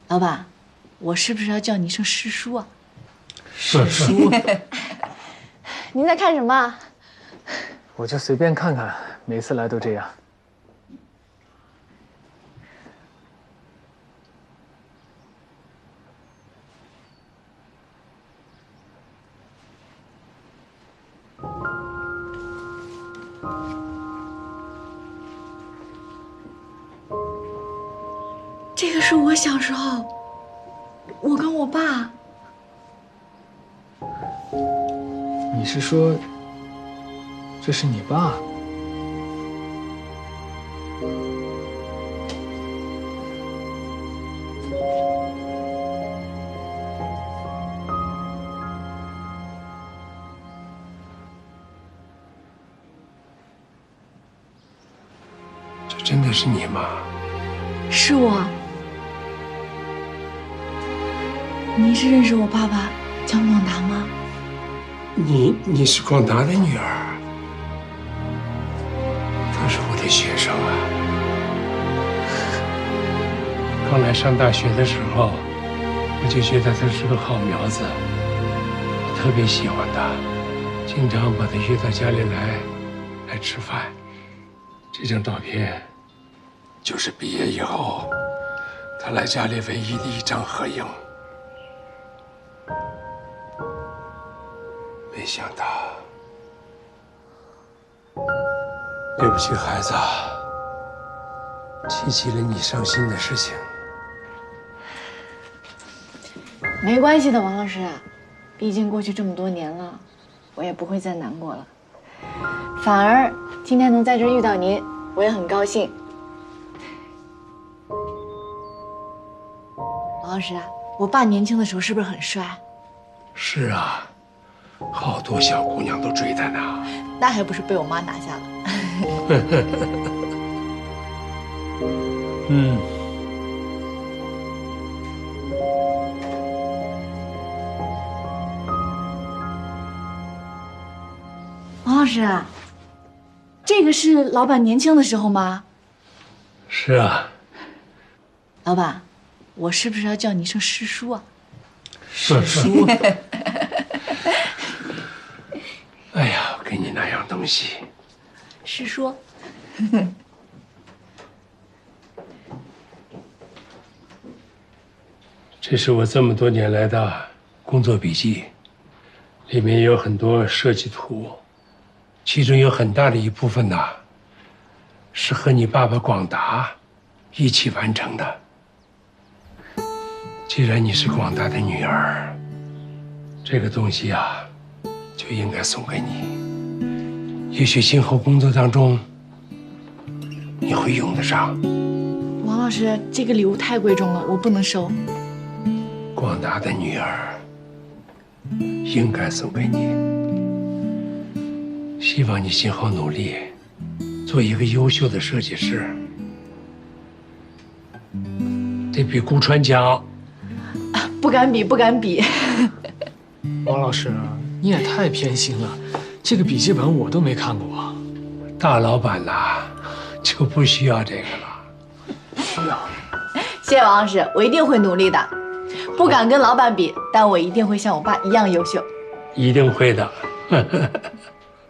老板，我是不是要叫你一声师叔啊？师叔，您在看什么？我就随便看看，每次来都这样。这个是我小时候，我跟我爸。你是说，这是你爸？这真的是你吗？是我。您是认识我爸爸江广达吗？你是广达的女儿，他是我的学生啊。刚来上大学的时候，我就觉得他是个好苗子，我特别喜欢他，经常把他约到家里来吃饭。这张照片就是毕业以后他来家里唯一的一张合影。没想到，对不起孩子，提起了你伤心的事情。没关系的，王老师，毕竟过去这么多年了，我也不会再难过了。反而今天能在这儿遇到您，我也很高兴。王老师，我爸年轻的时候是不是很帅？是啊，好多小姑娘都追他呢。那还不是被我妈拿下了。嗯。王老师，这个是老板年轻的时候吗？是啊。老板，我是不是要叫你一声师叔啊？师叔。哎呀，我给你拿样东西。师叔。这是我这么多年来的工作笔记，里面有很多设计图，其中有很大的一部分呢，是和你爸爸广达一起完成的。既然你是广达的女儿，这个东西啊，就应该送给你。也许今后工作当中，你会用得上。王老师，这个礼物太贵重了，我不能收。广达的女儿，应该送给你。希望你今后努力，做一个优秀的设计师，得比顾川强。不敢比，不敢比。王老师，你也太偏心了，这个笔记本我都没看过。大老板呐，就不需要这个了。需要。谢谢王老师，我一定会努力的。不敢跟老板比，但我一定会像我爸一样优秀。一定会的。